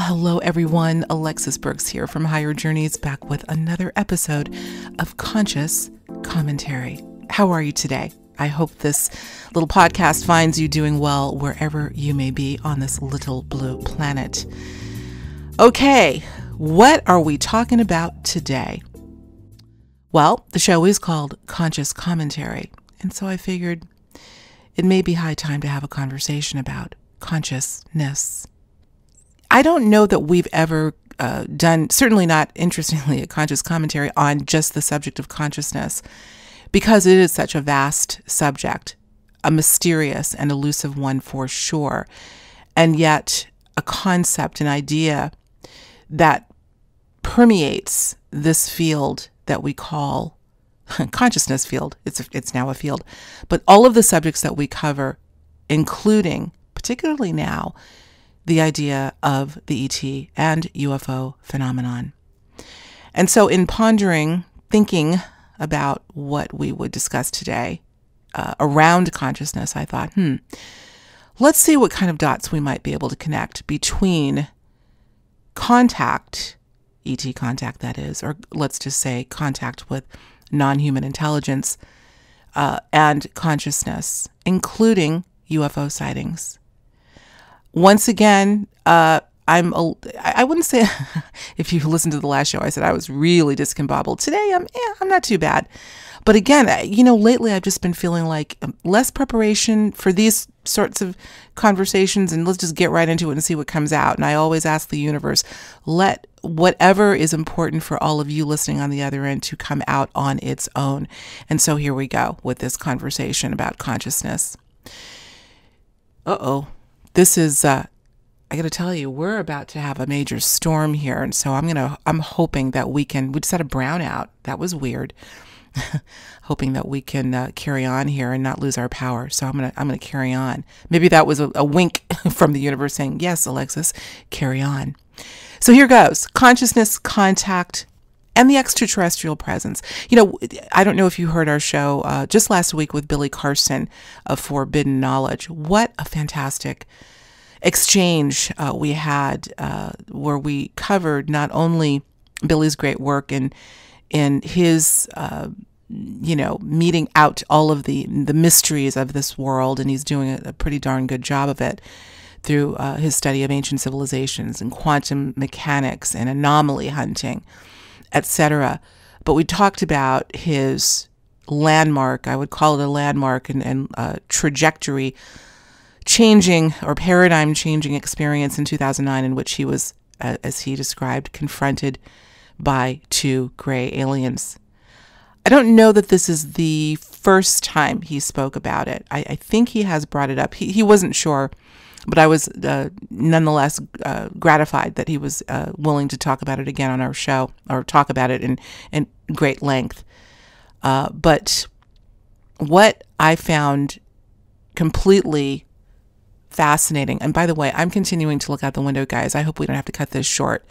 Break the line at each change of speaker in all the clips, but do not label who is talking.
Well, hello everyone. Alexis Brooks here from Higher Journeys, back with another episode of Conscious Commentary. How are you today? I hope this little podcast finds you doing well wherever you may be on this little blue planet. Okay, what are we talking about today? Well, the show is called Conscious Commentary, and so I figured it may be high time to have a conversation about consciousness. I don't know that we've ever done, certainly not interestingly, a conscious commentary on just the subject of consciousness, because it is such a vast subject, a mysterious and elusive one for sure, and yet a concept, an idea that permeates this field that we call consciousness field. It's now a field, but all of the subjects that we cover, including particularly now, the idea of the ET and UFO phenomenon. And so in pondering, thinking about what we would discuss today around consciousness, I thought, let's see what kind of dots we might be able to connect between contact, ET contact that is, or let's just say contact with non-human intelligence, and consciousness, including UFO sightings. Once again, I wouldn't say, if you listened to the last show, I said I was really discombobbled. Today, I'm not too bad. But again, lately I've just been feeling like less preparation for these sorts of conversations, and let's just get right into it and see what comes out. And I always ask the universe, let whatever is important for all of you listening on the other end to come out on its own. And so here we go with this conversation about consciousness. This is, I got to tell you, we're about to have a major storm here. And so I'm hoping that we just had a brownout. That was weird. Hoping that we can carry on here and not lose our power. So I'm gonna carry on. Maybe that was a wink from the universe saying, yes, Alexis, carry on. So here goes. Consciousness, contact, and the extraterrestrial presence. I don't know if you heard our show just last week with Billy Carson of Forbidden Knowledge. What a fantastic exchange we had where we covered not only Billy's great work in his, meeting out all of the mysteries of this world, and he's doing a pretty darn good job of it through his study of ancient civilizations and quantum mechanics and anomaly hunting, etc. But we talked about his landmark, I would call it a landmark, and trajectory changing or paradigm changing experience in 2009 in which he was, as he described, confronted by two gray aliens. I don't know that this is the first time he spoke about it. I think he has brought it up. He wasn't sure, but I was nonetheless gratified that he was willing to talk about it again on our show, or talk about it in great length. But what I found completely fascinating, and by the way, I'm continuing to look out the window, guys. I hope we don't have to cut this short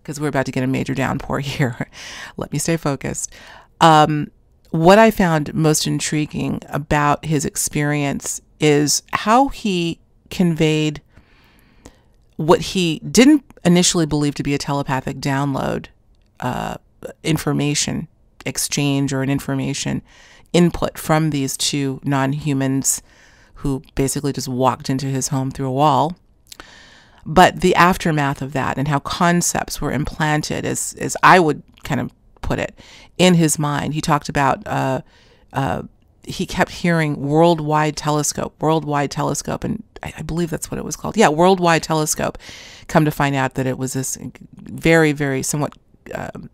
because we're about to get a major downpour here. Let me stay focused. What I found most intriguing about his experience is how he conveyed what he didn't initially believe to be a telepathic download, information exchange, or an information input from these two non-humans who basically just walked into his home through a wall. But the aftermath of that and how concepts were implanted, as I would kind of put it, in his mind. He talked about, he kept hearing worldwide telescope, and I believe that's what it was called. Yeah, worldwide telescope. Come to find out that it was this very, very somewhat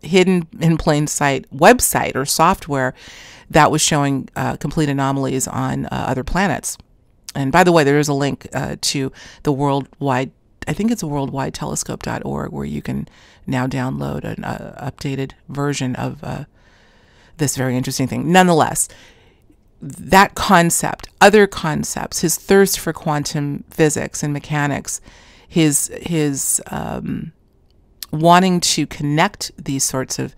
hidden in plain sight website or software that was showing complete anomalies on other planets. And by the way, there is a link to the worldwide, I think it's worldwidetelescope.org, where you can now download an updated version of this very interesting thing. Nonetheless, that concept, other concepts, his thirst for quantum physics and mechanics, his wanting to connect these sorts of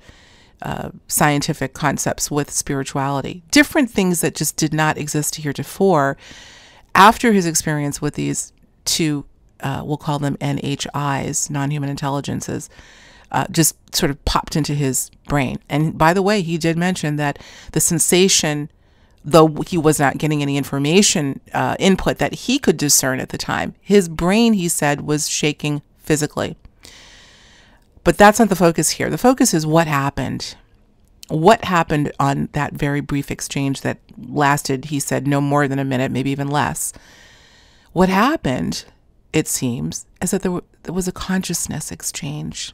scientific concepts with spirituality, different things that just did not exist heretofore. After his experience with these two we'll call them NHIs, non-human intelligences, just sort of popped into his brain. And by the way, he did mention that the sensation, though he was not getting any information input that he could discern at the time, his brain, he said, was shaking physically. But that's not the focus here. The focus is what happened. What happened on that very brief exchange that lasted, he said, no more than a minute, maybe even less. What happened, it seems, is that there was a consciousness exchange.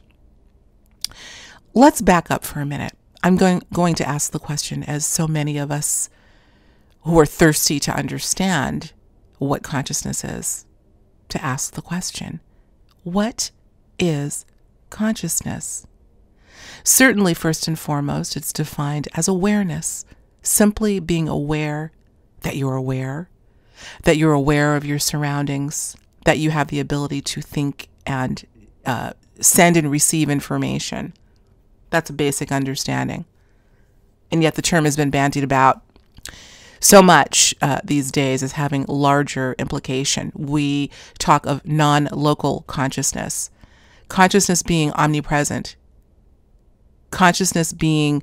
Let's back up for a minute. I'm going to ask the question, as so many of us who are thirsty to understand what consciousness is, to ask the question, what is consciousness? Certainly, first and foremost, it's defined as awareness, simply being aware that you're aware of your surroundings, that you have the ability to think and send and receive information. That's a basic understanding. And yet the term has been bandied about so much these days as having larger implication. We talk of non-local consciousness, consciousness being omnipresent, consciousness being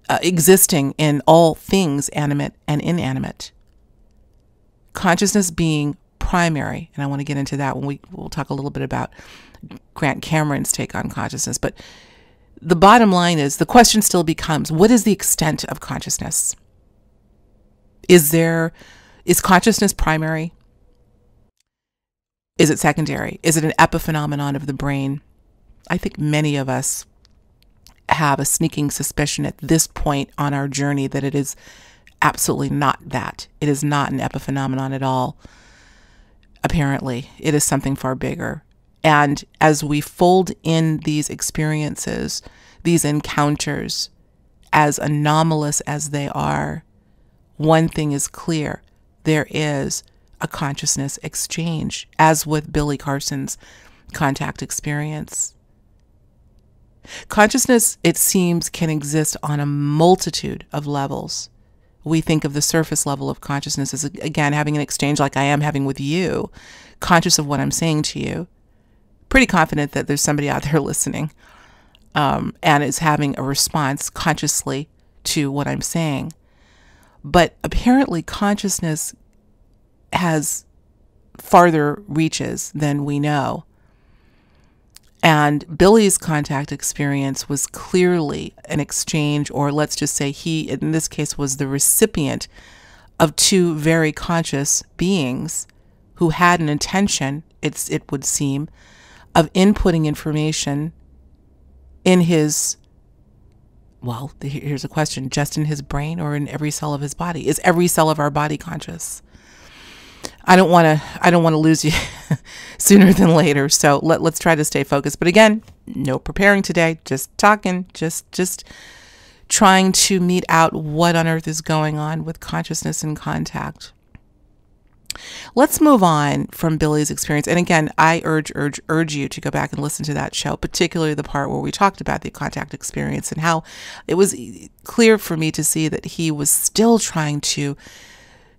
existing in all things animate and inanimate, consciousness being primary. And I want to get into that when we'll talk a little bit about Grant Cameron's take on consciousness. But the bottom line is, the question still becomes, what is the extent of consciousness? Is consciousness primary? Is it secondary? Is it an epiphenomenon of the brain? I think many of us have a sneaking suspicion at this point on our journey that it is absolutely not that. It is not an epiphenomenon at all. Apparently, it is something far bigger. And as we fold in these experiences, these encounters, as anomalous as they are, one thing is clear: there is a consciousness exchange, as with Billy Carson's contact experience. Consciousness, it seems, can exist on a multitude of levels. We think of the surface level of consciousness as, again, having an exchange like I am having with you, conscious of what I'm saying to you, pretty confident that there's somebody out there listening, and is having a response consciously to what I'm saying. But apparently consciousness has farther reaches than we know. And Billy's contact experience was clearly an exchange, or let's just say he, in this case, was the recipient of two very conscious beings who had an intention, it would seem, of inputting information in his, well, here's a question, just in his brain or in every cell of his body? Is every cell of our body conscious? I don't want to lose you sooner than later. So let's try to stay focused. But again, no preparing today, just talking, just trying to mete out what on earth is going on with consciousness and contact. Let's move on from Billy's experience. And again, I urge you to go back and listen to that show, particularly the part where we talked about the contact experience and how it was clear for me to see that he was still trying to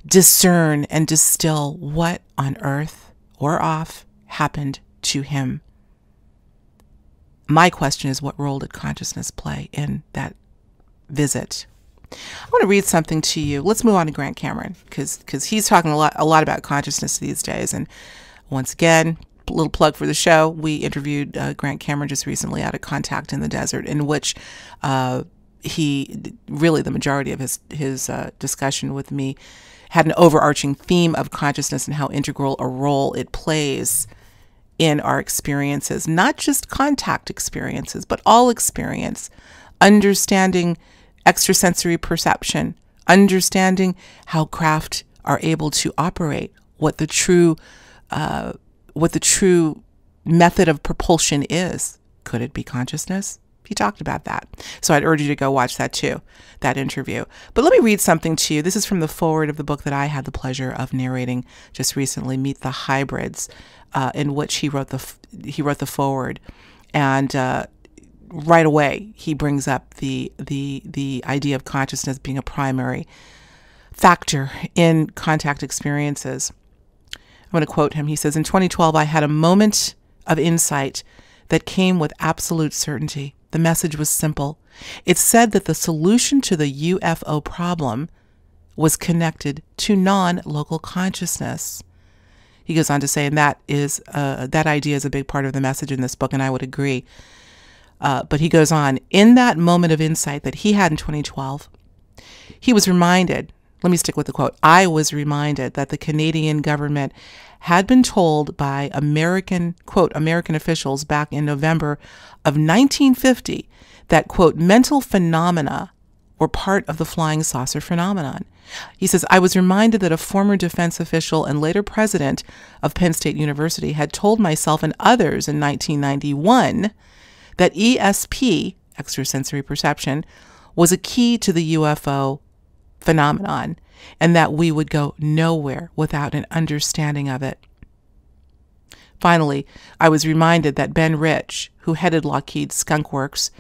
discern and distill what on earth or off happened to him. My question is, what role did consciousness play in that visit? I want to read something to you. Let's move on to Grant Cameron, because he's talking a lot about consciousness these days. And once again, a little plug for the show. We interviewed Grant Cameron just recently out at Contact in the Desert, in which he really, the majority of his discussion with me had an overarching theme of consciousness and how integral a role it plays in our experiences, not just contact experiences, but all experience, understanding extrasensory perception, understanding how craft are able to operate, what the true method of propulsion is. Could it be consciousness? He talked about that. So I'd urge you to go watch that too, that interview. But let me read something to you. This is from the foreword of the book that I had the pleasure of narrating just recently, Meet the Hybrids, in which he wrote the foreword. And right away, he brings up the idea of consciousness being a primary factor in contact experiences. I'm going to quote him. He says, in 2012, I had a moment of insight that came with absolute certainty. The message was simple. It said that the solution to the UFO problem was connected to non-local consciousness. He goes on to say, and that idea is a big part of the message in this book, and I would agree. But he goes on, in that moment of insight that he had in 2012, he was reminded, let me stick with the quote, I was reminded that the Canadian government had been told by American, quote, American officials back in November of 1950 that, quote, mental phenomena were part of the flying saucer phenomenon. He says, I was reminded that a former defense official and later president of Penn State University had told myself and others in 1991 that ESP, extrasensory perception, was a key to the UFO phenomenon, and that we would go nowhere without an understanding of it. Finally, I was reminded that Ben Rich, who headed Lockheed's Skunk Works,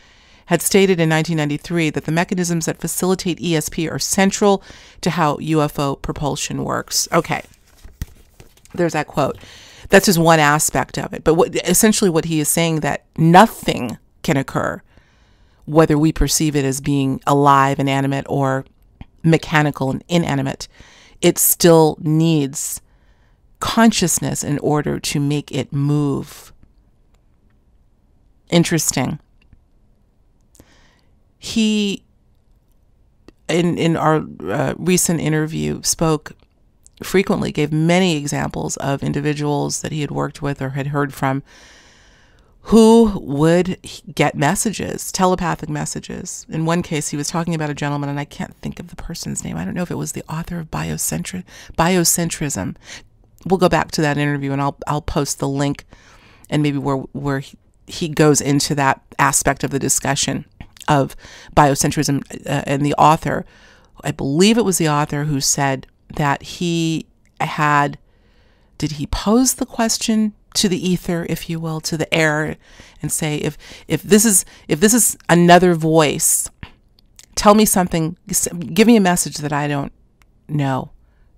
had stated in 1993 that the mechanisms that facilitate ESP are central to how UFO propulsion works. Okay, there's that quote. That's just one aspect of it. But essentially what he is saying, that nothing can occur, whether we perceive it as being alive and animate or mechanical and inanimate, it still needs consciousness in order to make it move. Interesting. He, in our recent interview, spoke frequently, gave many examples of individuals that he had worked with or had heard from who would get messages, telepathic messages. In one case, he was talking about a gentleman, and I can't think of the person's name. I don't know if it was the author of Biocentrism. We'll go back to that interview, and I'll post the link, and maybe where he goes into that aspect of the discussion of biocentrism, and the author, I believe it was the author who said that he pose the question to the ether, if you will, to the air, and say, if this is another voice, tell me something, give me a message that I don't know,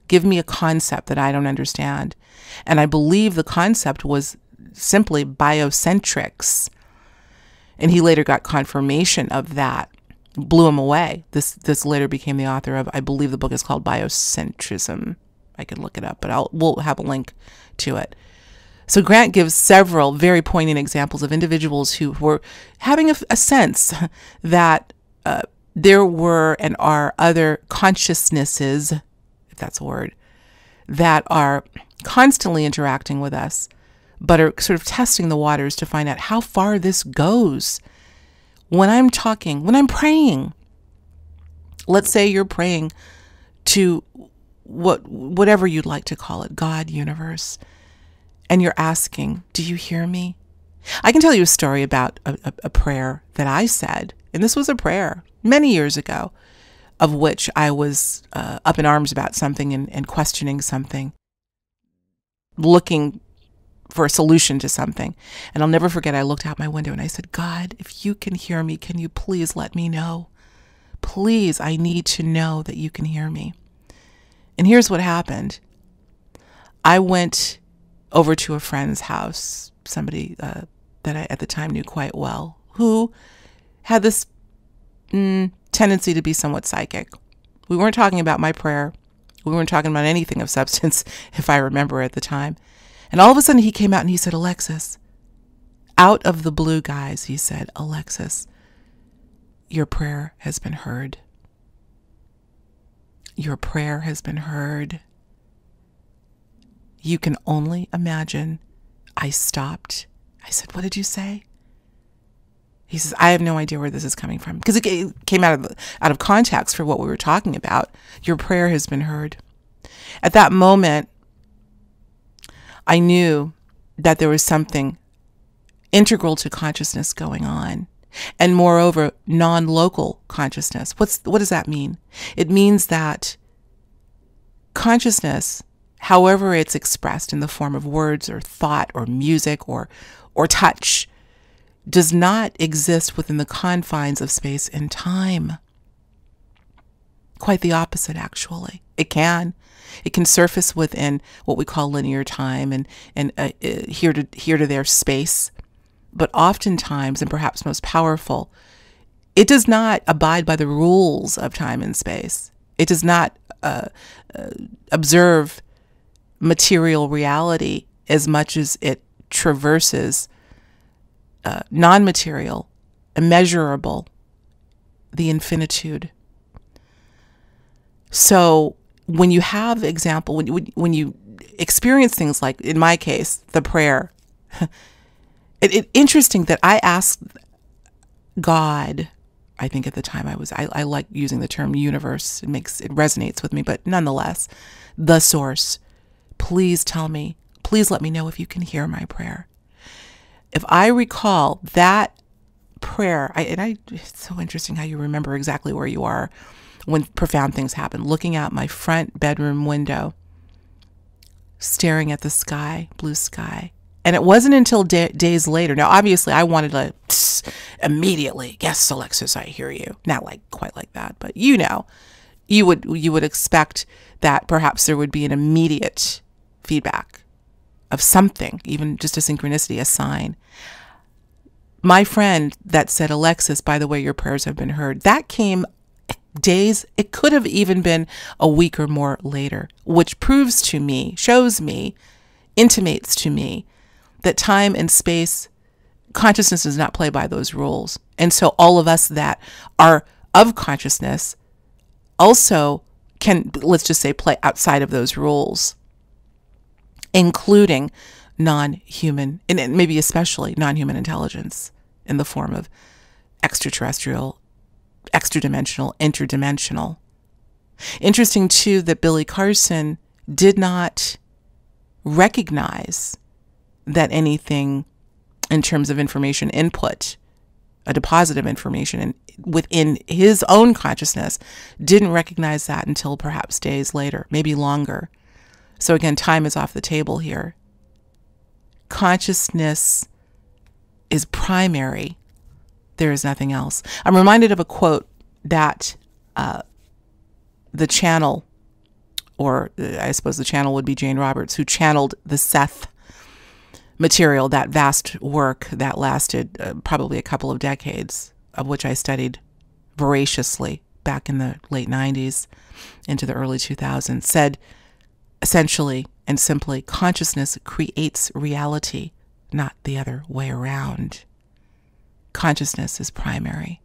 give me a concept that I don't understand. And I believe the concept was simply biocentrics. And he later got confirmation of that, blew him away. This later became the author of, I believe the book is called Biocentrism. I could look it up, but we'll have a link to it. So Grant gives several very poignant examples of individuals who were having a sense that there were and are other consciousnesses, if that's a word, that are constantly interacting with us, but are sort of testing the waters to find out how far this goes. When I'm praying, let's say you're praying to whatever you'd like to call it, God, universe, and you're asking, do you hear me? I can tell you a story about a prayer that I said, and this was a prayer many years ago, of which I was up in arms about something and questioning something, looking for a solution to something. And I'll never forget, I looked out my window and I said, God, if you can hear me, can you please let me know? Please, I need to know that you can hear me. And here's what happened. I went over to a friend's house, somebody that I at the time knew quite well, who had this tendency to be somewhat psychic. We weren't talking about my prayer. We weren't talking about anything of substance, if I remember at the time. And all of a sudden he came out and he said, Alexis, out of the blue, guys, he said, Alexis, your prayer has been heard. Your prayer has been heard. You can only imagine. I stopped. I said, what did you say? He says, I have no idea where this is coming from, because it came out of context for what we were talking about. Your prayer has been heard. At that moment, I knew that there was something integral to consciousness going on, and moreover, non-local consciousness. What does that mean? It means that consciousness, however it's expressed in the form of words or thought or music or touch, does not exist within the confines of space and time. Quite the opposite, actually. It can. It can surface within what we call linear time and here to there space. But oftentimes, and perhaps most powerful, it does not abide by the rules of time and space. It does not observe material reality as much as it traverses non-material, immeasurable, the infinitude. So when you have example, when you experience things like, in my case, the prayer, it's interesting that I asked God, I think at the time I like using the term universe. It resonates with me, but nonetheless, the source, please tell me, please let me know if you can hear my prayer. If I recall that prayer, it's so interesting how you remember exactly where you are when profound things happen. Looking out my front bedroom window, staring at the sky, blue sky. And it wasn't until days later. Now, obviously, I wanted to immediately, yes, Alexis, I hear you. Not like quite like that, but you would expect that perhaps there would be an immediate feedback of something, even just a synchronicity, a sign. My friend that said, Alexis, by the way, your prayers have been heard, that came days, it could have even been a week or more later, which proves to me, shows me, intimates to me that time and space, consciousness does not play by those rules. And so all of us that are of consciousness also can, let's just say, play outside of those rules, including non-human, and maybe especially non-human intelligence in the form of extraterrestrial, extra-dimensional, interdimensional. Interesting, too, that Billy Carson did not recognize that anything in terms of information input, a deposit of information within his own consciousness, didn't recognize that until perhaps days later, maybe longer. So again, time is off the table here. Consciousness is primary. There is nothing else. I'm reminded of a quote that the channel, or I suppose the channel would be Jane Roberts, who channeled the Seth material, that vast work that lasted probably a couple of decades, of which I studied voraciously back in the late 90s into the early 2000s, said essentially and simply, consciousness creates reality, not the other way around. Consciousness is primary.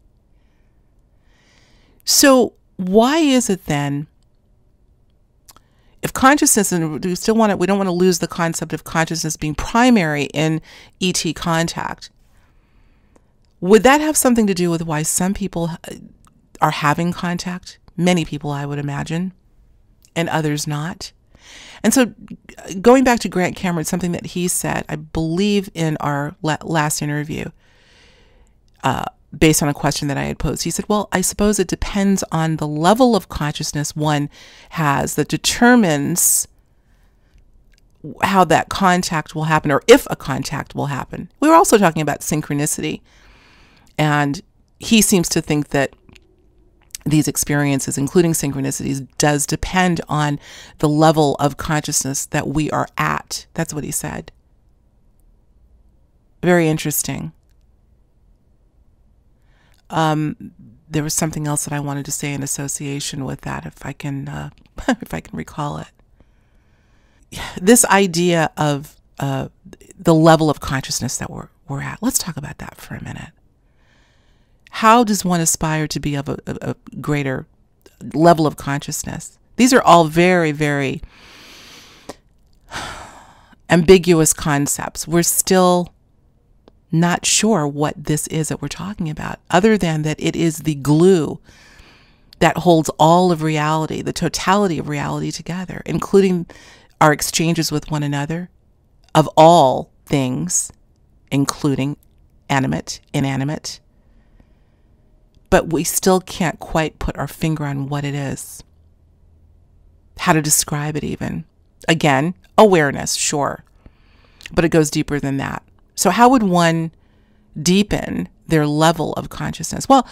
So why is it then, if consciousness, and we don't want to lose the concept of consciousness being primary in ET contact, would that have something to do with why some people are having contact? Many people, I would imagine, and others not. And so going back to Grant Cameron, something that he said, I believe in our last interview, based on a question that I had posed, he said, well, I suppose it depends on the level of consciousness one has that determines how that contact will happen, or if a contact will happen. We were also talking about synchronicity, and he seems to think that these experiences, including synchronicities, does depend on the level of consciousness that we are at. That's what he said. Very interesting. There was something else that I wanted to say in association with that, if I can, if I can recall it. This idea of the level of consciousness that we're at. Let's talk about that for a minute. How does one aspire to be of a greater level of consciousness? These are all very, very ambiguous concepts. We're still not sure what this is that we're talking about, other than that it is the glue that holds all of reality, the totality of reality together, including our exchanges with one another of all things, including animate, inanimate. But we still can't quite put our finger on what it is, how to describe it even. Again, awareness, sure, but it goes deeper than that. So how would one deepen their level of consciousness? Well,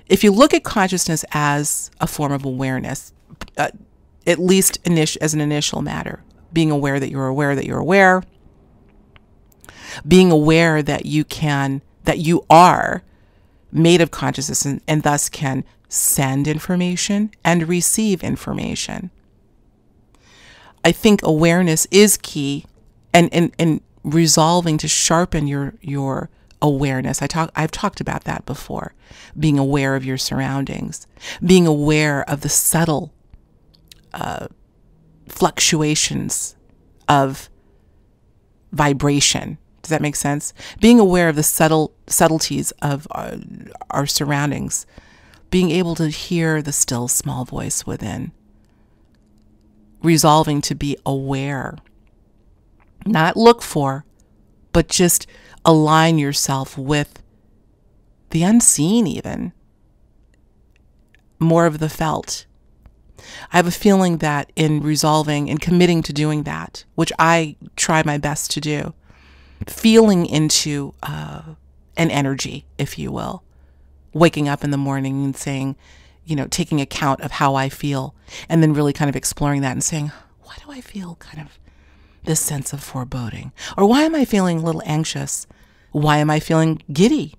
if you look at consciousness as a form of awareness, at least as an initial matter. Being aware that you're aware that you're aware. Being aware that you are made of consciousness and thus can send information and receive information. I think awareness is key, and resolving to sharpen your awareness. I've talked about that before. Being aware of your surroundings, being aware of the subtle fluctuations of vibration. Does that make sense? Being aware of the subtleties of our surroundings, being able to hear the still small voice within, resolving to be aware, not look for, but just align yourself with the unseen, even more of the felt. I have a feeling that in resolving and committing to doing that, which I try my best to do, feeling into an energy, if you will, waking up in the morning and saying, taking account of how I feel, and then really kind of exploring that and saying, why do I feel kind of this sense of foreboding? Or why am I feeling a little anxious? Why am I feeling giddy?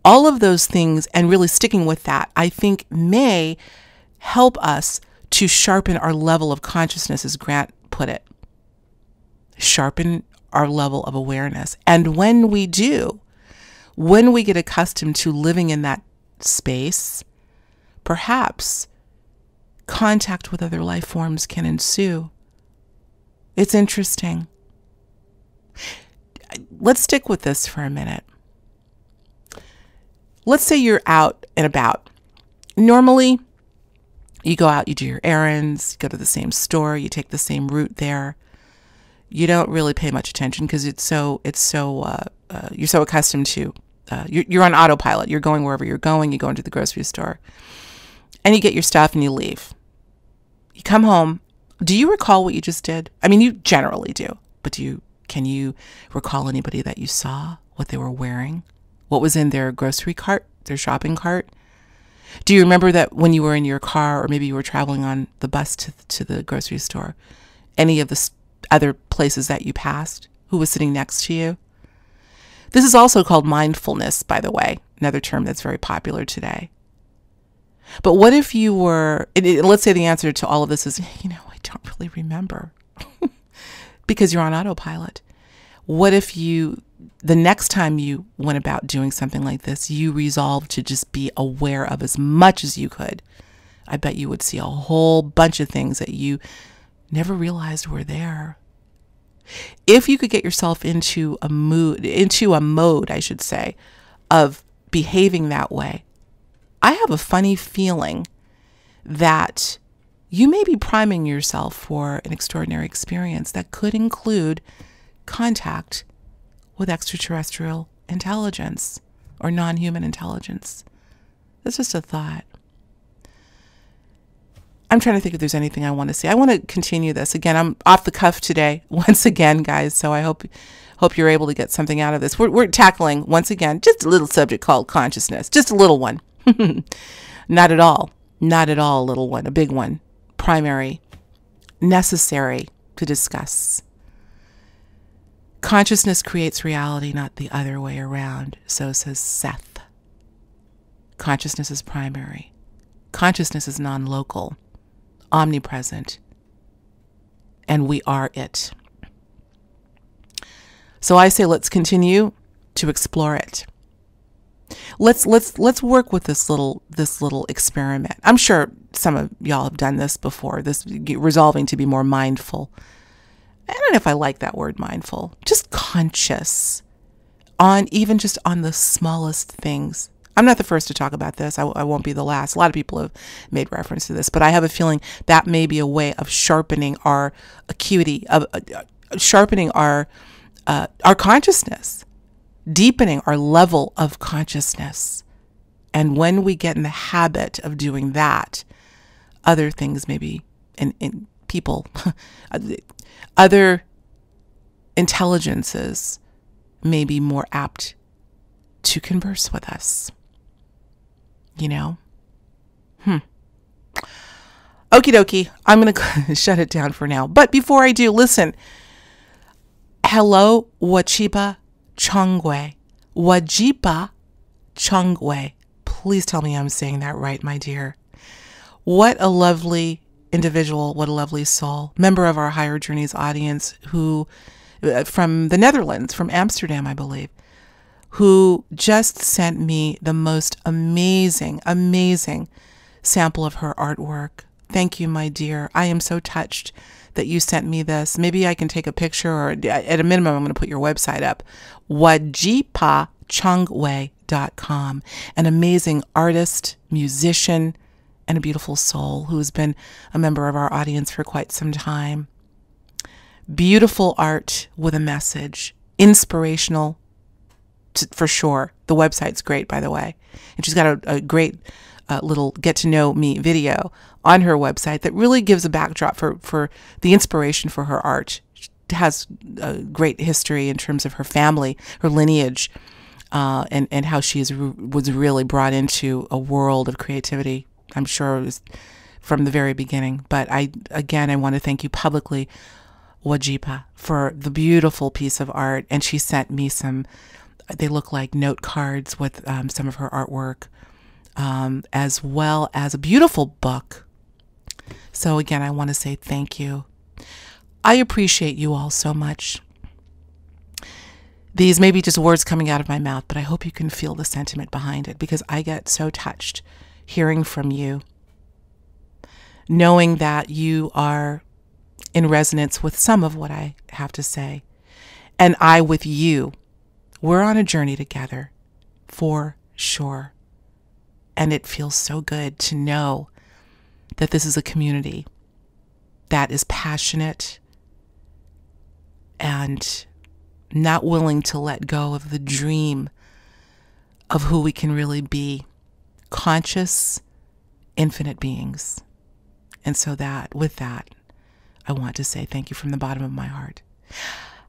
All of those things, and really sticking with that, I think may help us to sharpen our level of consciousness, as Grant put it. Sharpen our level of awareness. And when we do, when we get accustomed to living in that space, perhaps contact with other life forms can ensue. It's interesting. Let's stick with this for a minute. Let's say you're out and about. Normally, you go out, you do your errands, you go to the same store, you take the same route there. You don't really pay much attention because you're so accustomed to, you're on autopilot. You're going wherever you're going. You go into the grocery store and you get your stuff and you leave. You come home. Do you recall what you just did? I mean, you generally do, but can you recall anybody that you saw, what they were wearing, what was in their grocery cart, their shopping cart? Do you remember that when you were in your car, or maybe you were traveling on the bus to the grocery store, any of the other places that you passed, who was sitting next to you? This is also called mindfulness, by the way, another term that's very popular today. But what if you were, let's say the answer to all of this is, I don't really remember because you're on autopilot. What if the next time you went about doing something like this, you resolved to just be aware of as much as you could? I bet you would see a whole bunch of things that you never realized were there. If you could get yourself into a mode, I should say, of behaving that way, I have a funny feeling that you may be priming yourself for an extraordinary experience that could include contact with extraterrestrial intelligence or non-human intelligence. That's just a thought. I'm trying to think if there's anything I want to say. I want to continue this. Again, I'm off the cuff today, once again, guys, so I hope you're able to get something out of this. We're tackling, once again, just a little subject called consciousness. Just a little one. Not at all a little one, a big one. Primary, necessary to discuss. Consciousness creates reality, not the other way around, so says Seth. Consciousness is primary. Consciousness is non-local, omnipresent, and we are it. So I say let's continue to explore it. Let's work with this little experiment. I'm sure some of y'all have done this before, this resolving to be more mindful. I don't know if I like that word, mindful. Just conscious even just on the smallest things. I'm not the first to talk about this. I won't be the last. A lot of people have made reference to this, but I have a feeling that may be a way of sharpening our acuity, of sharpening our consciousness, deepening our level of consciousness. And when we get in the habit of doing that, other things maybe, in people, other intelligences may be more apt to converse with us. Okie dokie. I'm going to shut it down for now. But before I do, listen. Hello, Wajipa Chongwe. Wajipa Chongwe. Please tell me I'm saying that right, my dear. What a lovely individual. What a lovely soul. Member of our Higher Journeys audience who, from the Netherlands, from Amsterdam, I believe, who just sent me the most amazing, amazing sample of her artwork. Thank you, my dear. I am so touched that you sent me this. Maybe I can take a picture, or at a minimum, I'm going to put your website up. wajipachongwei.com. An amazing artist, musician, and a beautiful soul who has been a member of our audience for quite some time. Beautiful art with a message. Inspirational, for sure. The website's great, by the way. And she's got a great little get-to-know me video on her website that really gives a backdrop for the inspiration for her art. She has a great history in terms of her family, her lineage, and how she was really brought into a world of creativity. I'm sure it was from the very beginning. But I want to thank you publicly, Wajipa, for the beautiful piece of art. And she sent me they look like note cards with some of her artwork, as well as a beautiful book. So again, I want to say thank you. I appreciate you all so much. These may be just words coming out of my mouth, but I hope you can feel the sentiment behind it, because I get so touched hearing from you, knowing that you are in resonance with some of what I have to say. And I with you. We're on a journey together, for sure. And it feels so good to know that this is a community that is passionate and not willing to let go of the dream of who we can really be. Conscious, infinite beings. And so with that, I want to say thank you from the bottom of my heart.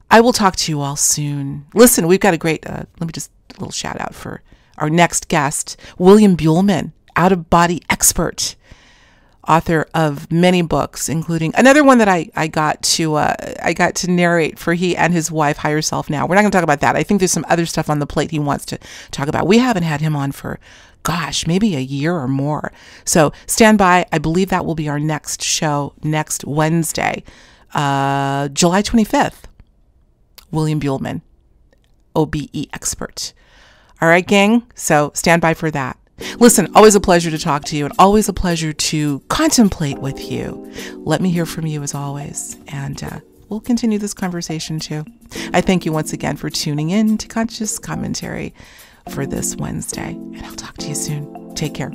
I will talk to you all soon. Listen, we've got a great, a little shout out for our next guest, William Buhlman, out-of-body expert, author of many books, including another one that I got to narrate for he and his wife, Higher Self Now. We're not going to talk about that. I think there's some other stuff on the plate he wants to talk about. We haven't had him on for, gosh, maybe a year or more. So stand by. I believe that will be our next show next Wednesday, July 25th. William Buhlman, OBE expert. All right, gang. So stand by for that. Listen, always a pleasure to talk to you, and always a pleasure to contemplate with you. Let me hear from you as always, and we'll continue this conversation too. I thank you once again for tuning in to Conscious Commentary for this Wednesday, and I'll talk to you soon. Take care.